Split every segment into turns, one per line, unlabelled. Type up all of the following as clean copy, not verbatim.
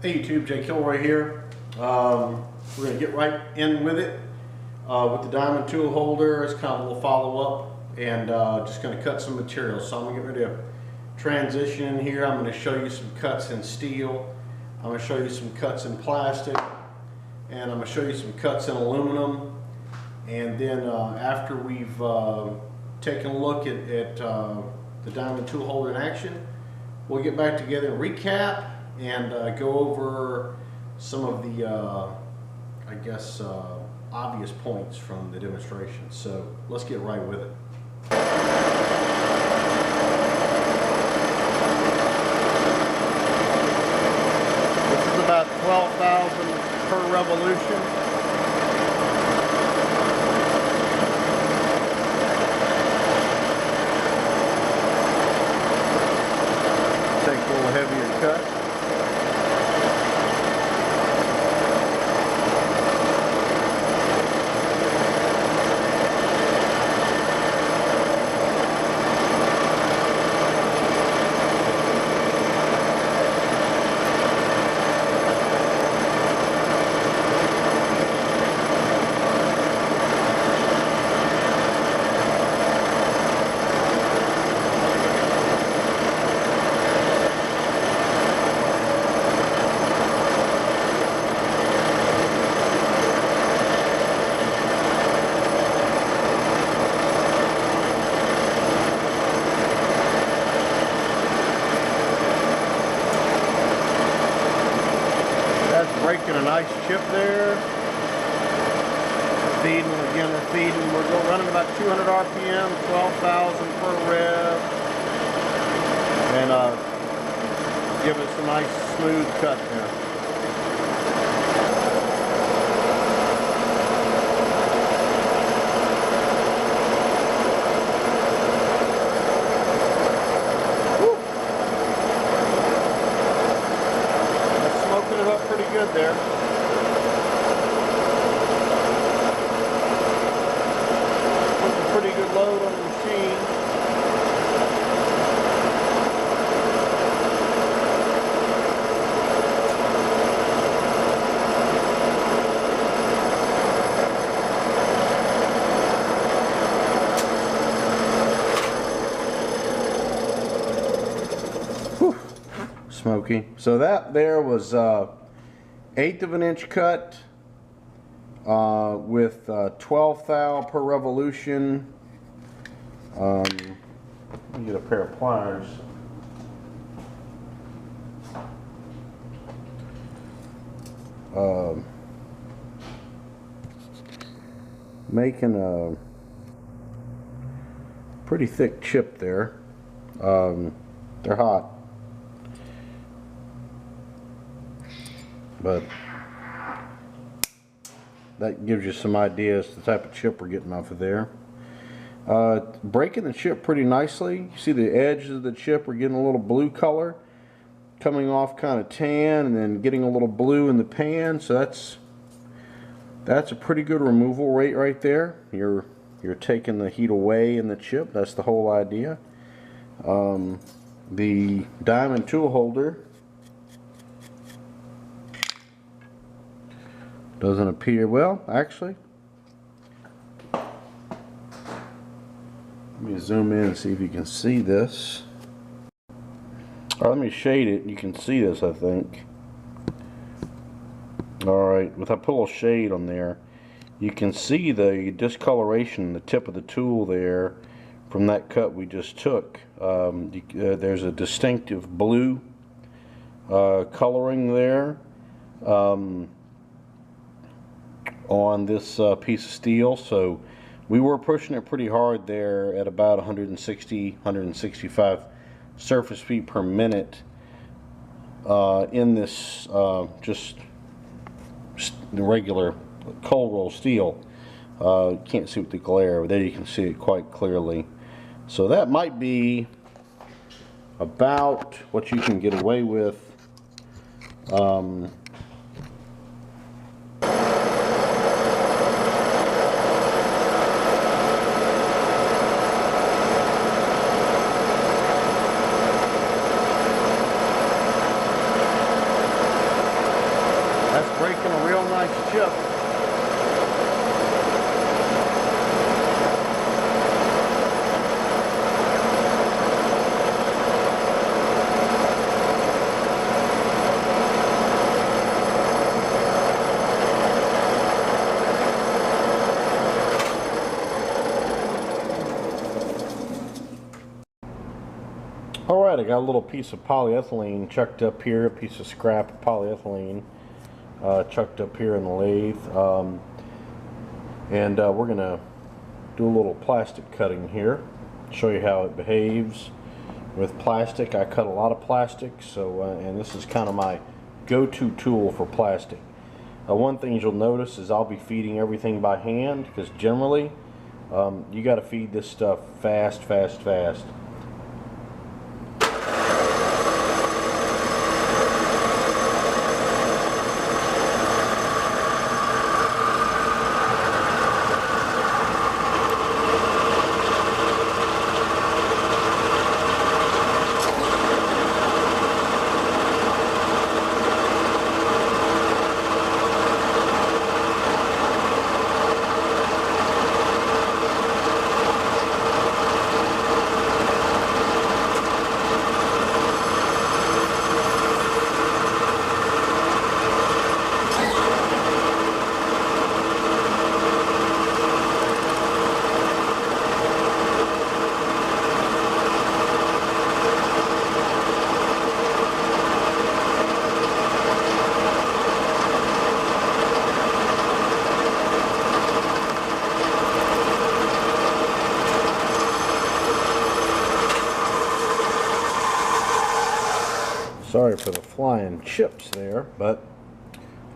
Hey YouTube, Jay Kilroy here. We're going to get right in with it with the diamond tool holder. It's kind of a little follow-up, and just going to cut some material. So I'm going to get ready to transition in here. I'm going to show you some cuts in steel. I'm going to show you some cuts in plastic, and I'm going to show you some cuts in aluminum. And then after we've taken a look at the diamond tool holder in action, we'll get back together and recap and go over some of the, I guess, obvious points from the demonstration. So let's get right with it. This is about 12,000 per revolution. Take a little heavier cut. Breaking a nice chip there. Feeding, again we're feeding. We're running about 200 RPM, 12,000 per rev. And give us a nice smooth cut there. Pretty good there. Putting a pretty good load on the machine. Whew. Smoky. So that there was 1/8 of an inch cut with 12 thou per revolution. Let me get a pair of pliers. Making a pretty thick chip there. They're hot. But that gives you some ideas the type of chip we're getting off of there. Breaking the chip pretty nicely. You see the edges of the chip, we're getting a little blue color coming off kind of tan, and then getting a little blue in the pan. So that's a pretty good removal rate right there. You're taking the heat away in the chip. That's the whole idea. The diamond tool holder doesn't appear, well, actually, let me zoom in and see if you can see this. Let me shade it. You can see this, I think. Alright, if I put a little shade on there, you can see the discoloration in the tip of the tool there from that cut we just took. There's a distinctive blue coloring there on this piece of steel. So we were pushing it pretty hard there at about 160, 165 surface feet per minute in this just the regular cold roll steel. Can't see with the glare, but there you can see it quite clearly. So that might be about what you can get away with. That's breaking a real nice chip. Alright, I got a little piece of polyethylene chucked up here, a piece of scrap polyethylene chucked up here in the lathe. We're going to do a little plastic cutting here, show you how it behaves with plastic. I cut a lot of plastic, so and this is kind of my go-to tool for plastic. One thing you'll notice is I'll be feeding everything by hand, because generally you got to feed this stuff fast. Sorry for the flying chips there, but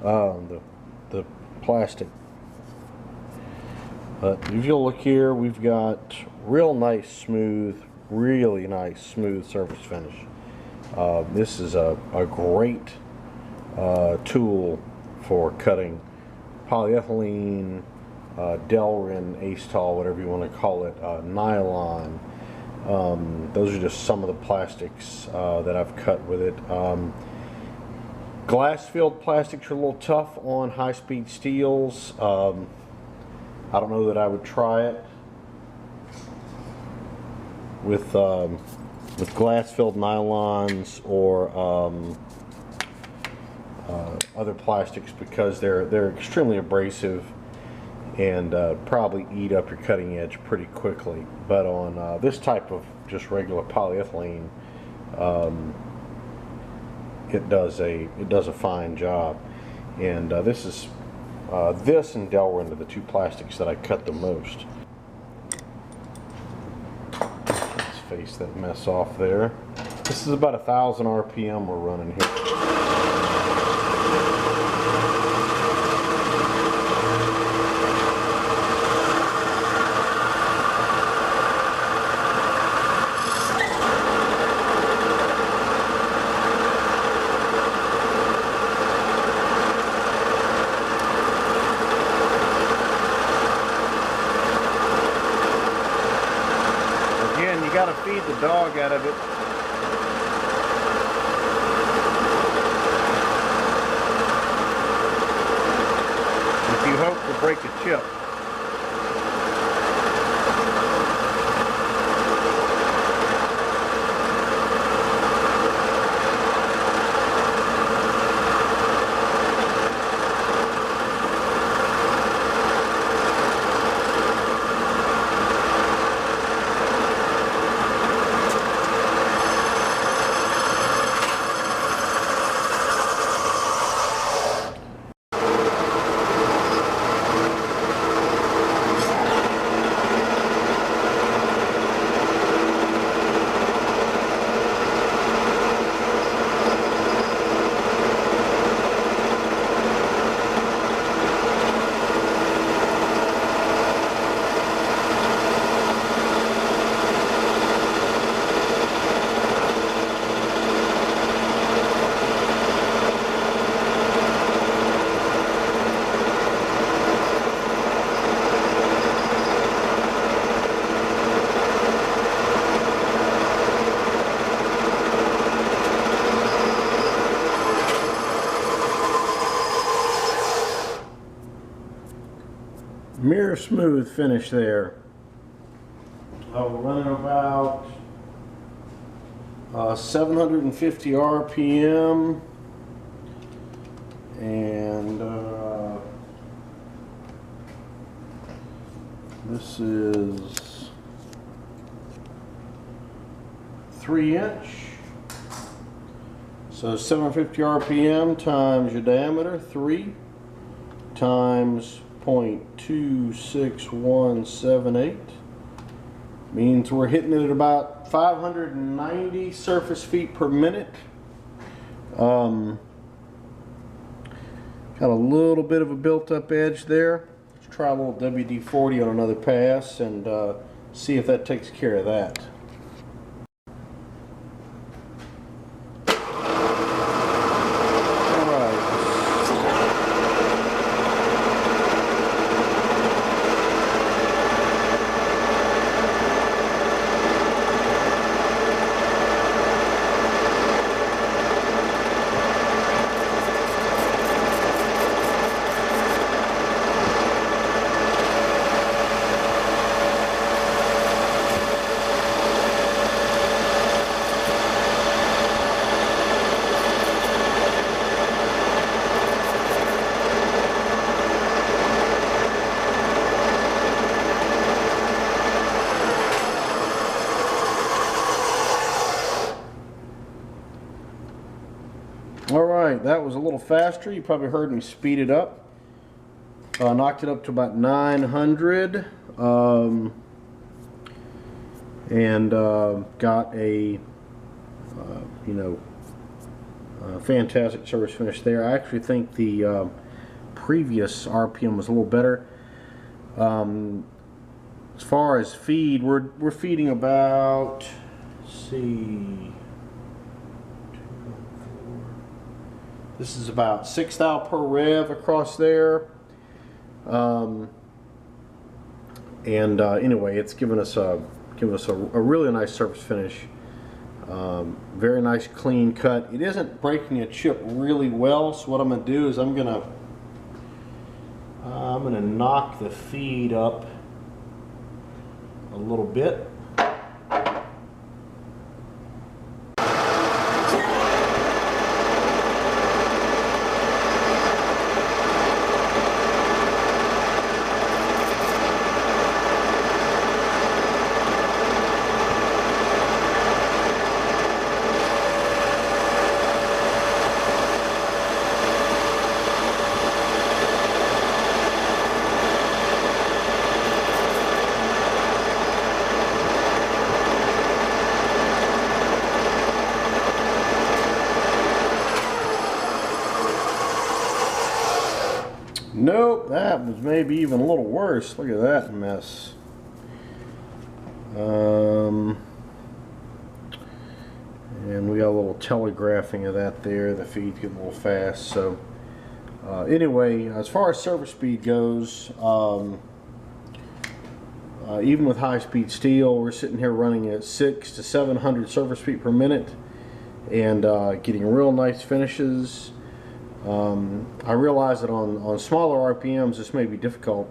the plastic. But if you'll look here, we've got real nice, smooth, really nice, smooth surface finish. This is a great tool for cutting polyethylene, Delrin, Acetol, whatever you want to call it, nylon. Those are just some of the plastics that I've cut with it. Glass-filled plastics are a little tough on high-speed steels. I don't know that I would try it with glass-filled nylons or other plastics, because they're extremely abrasive and probably eat up your cutting edge pretty quickly. But on this type of just regular polyethylene, it does a fine job. And this and Delrin are the two plastics that I cut the most. Let's face that mess off there. This is about 1,000 RPM we're running here. You got to feed the dog out of it. If you hope to break a chip. Mirror smooth finish there. We're running about 750 RPM, and this is 3" so 750 RPM times your diameter, 3 times 0.26178 means we're hitting it at about 590 surface feet per minute. Got a little bit of a built-up edge there. Let's try a little WD-40 on another pass and see if that takes care of that. Alright, that was a little faster. You probably heard me speed it up. Knocked it up to about 900. And got a, fantastic surface finish there. I actually think the previous RPM was a little better. As far as feed, we're feeding about, let's see, this is about 6 thou per rev across there. Anyway, it's given us a really nice surface finish. Very nice clean cut. It isn't breaking a chip really well, so what I'm going to do is I'm going to knock the feed up a little bit. Nope, that was maybe even a little worse. Look at that mess. And we got a little telegraphing of that there. The feed's getting a little fast. So anyway, as far as surface speed goes, even with high-speed steel, we're sitting here running at 600 to 700 surface feet per minute and getting real nice finishes. I realize that on smaller RPMs this may be difficult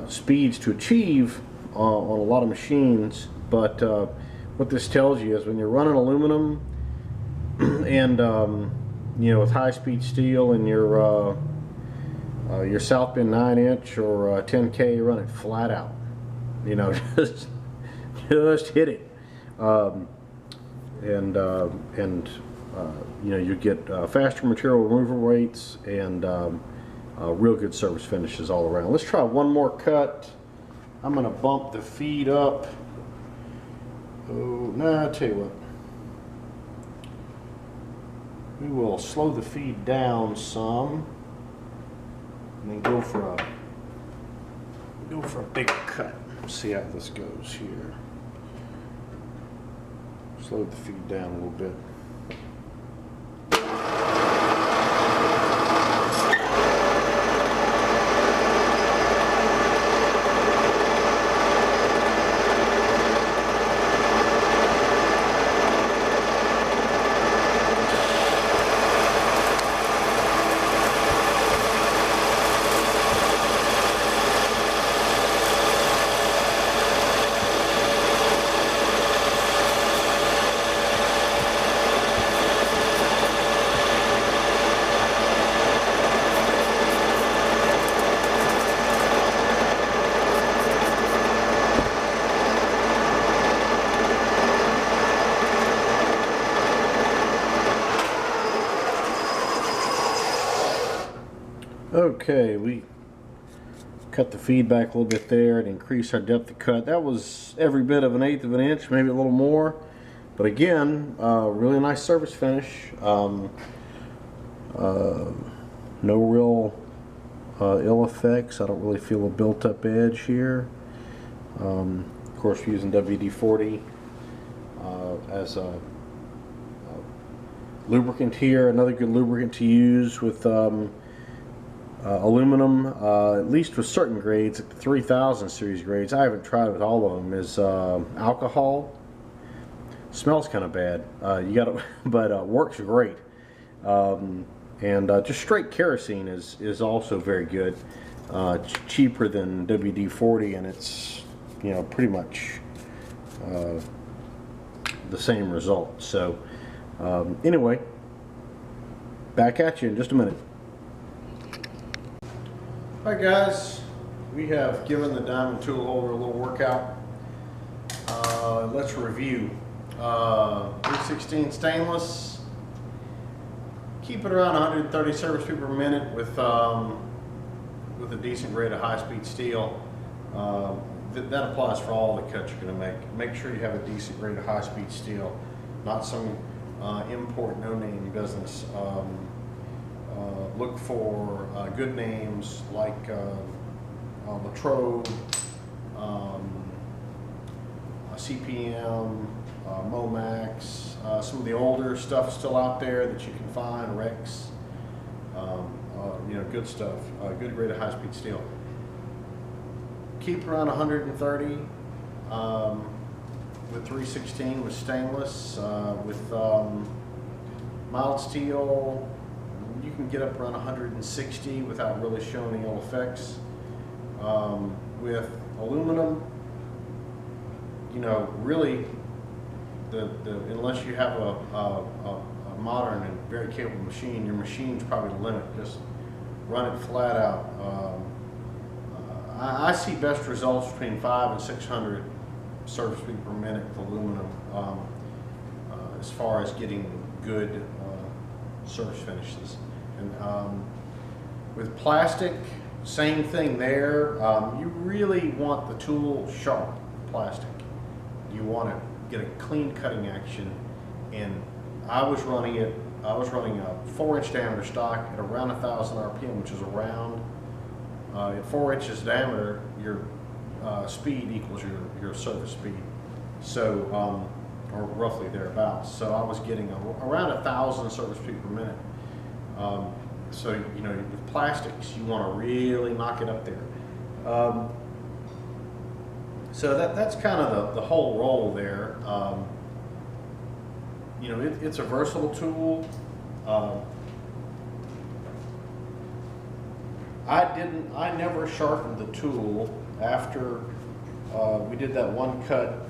speeds to achieve on a lot of machines, but what this tells you is when you're running aluminum and with high-speed steel and your South Bend 9" or 10K, you run it flat out. Just hit it, you get faster material removal rates and real good surface finishes all around. Let's try one more cut. I'm going to bump the feed up. Oh, nah, I'll tell you what. We will slow the feed down some and then go for a bigger cut. See how this goes here. Slow the feed down a little bit. Okay, we cut the feed back a little bit there and increase our depth of cut. That was every bit of 1/8 of an inch, maybe a little more. But again, really nice surface finish. No real ill effects. I don't really feel a built-up edge here. Of course, we're using WD-40 as a lubricant here. Another good lubricant to use with aluminum, at least with certain grades, like the 3000 series grades. I haven't tried with all of them. Is alcohol. Smells kind of bad. You got to, but works great. And just straight kerosene is also very good. Cheaper than WD-40, and it's, you know, pretty much the same result. So anyway, back at you in just a minute. All right, guys, we have given the diamond tool holder a little workout. Let's review. 316 stainless. Keep it around 130 surface feet per minute with a decent grade of high-speed steel. That applies for all the cuts you're going to make. Make sure you have a decent grade of high-speed steel, not some import no-name business. Look for good names like Latrobe, CPM, Momax, some of the older stuff still out there that you can find, Rex, you know, good stuff, good grade of high-speed steel. Keep around 130 with 316 with stainless, with mild steel. You can get up around 160 without really showing any ill effects. With aluminum, you know, really, unless you have a modern and very capable machine, your machine's probably the limit. Just run it flat out. I see best results between 500 and 600 surface feet per minute with aluminum, as far as getting good surface finishes. And with plastic, same thing there. You really want the tool sharp plastic. You want to get a clean cutting action, and I was running a 4-inch diameter stock at around 1,000 RPM, which is around at 4 inches diameter, your speed equals your surface speed. So, or roughly thereabouts. So I was getting around 1,000 surface feet per minute. So, you know, with plastics, you want to really knock it up there. So that's kind of the whole role there. You know, it's a versatile tool. I never sharpened the tool after we did that one cut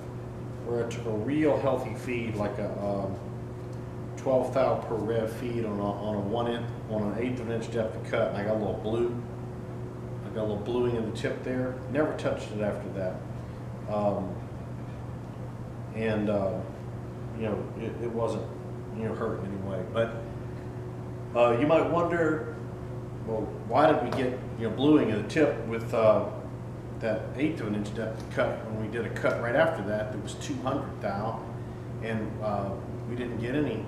where I took a real healthy feed, like a 12 thou per rev feed on an 1/8 of an inch depth of cut, and I got a little blue. I got a little bluing in the tip there. Never touched it after that. You know, it wasn't, you know, hurting anyway. But you might wonder, well, why did we get, you know, bluing in the tip with that 1/8 of an inch depth of cut when we did a cut right after that was 200 thou, and we didn't get any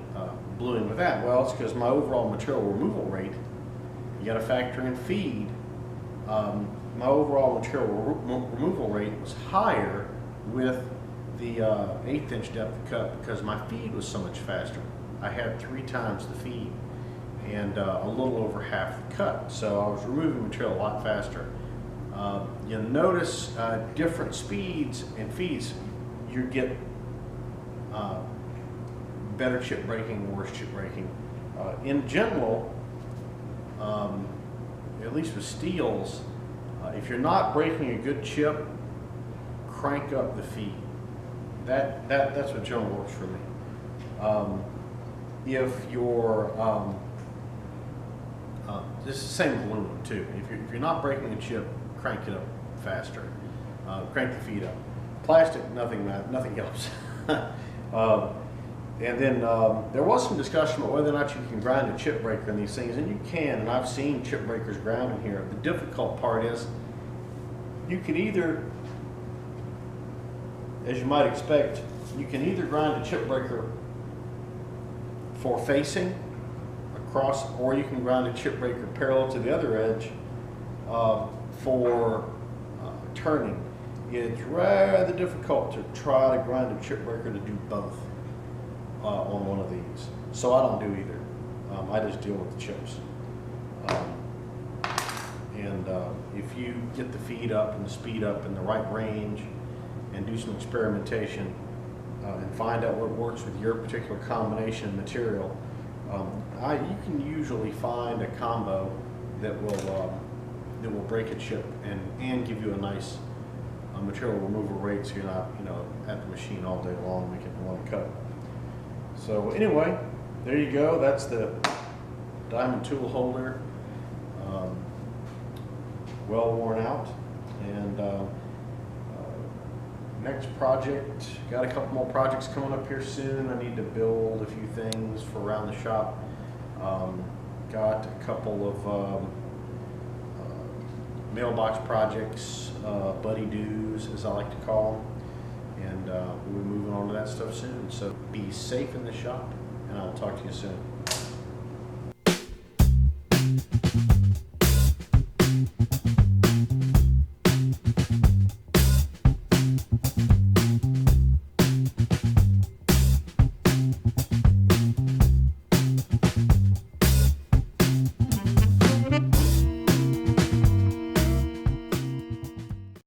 bluing with that? Well, it's because my overall material removal rate, you got to factor in feed. My overall material removal rate was higher with the 1/8 inch depth of cut because my feed was so much faster. I had 3 times the feed and a little over half the cut, so I was removing material a lot faster. You'll notice different speeds and feeds. You get better chip breaking, worse chip breaking. In general, at least with steels, if you're not breaking a good chip, crank up the feed. That's what generally works for me. If you're this is the same with aluminum too. If you're not breaking a chip, crank it up faster. Crank the feed up. Plastic, nothing helps. And then there was some discussion about whether or not you can grind a chip breaker in these things, and you can, and I've seen chip breakers ground in here. The difficult part is you can either, as you might expect, you can either grind a chip breaker for facing across, or you can grind a chip breaker parallel to the other edge for turning. It's rather difficult to try to grind a chip breaker to do both on one of these. So I don't do either. I just deal with the chips. If you get the feed up and the speed up in the right range and do some experimentation and find out what works with your particular combination of material, you can usually find a combo that will break a chip and give you a nice material removal rate, so you're not at the machine all day long making one cut. So anyway, there you go. That's the diamond tool holder, well worn out. And next project, got a couple more projects coming up here soon. I need to build a few things for around the shop. Got a couple of mailbox projects, buddy doos as I like to call them, and we'll be moving on to that stuff soon. So be safe in the shop, and I'll talk to you soon.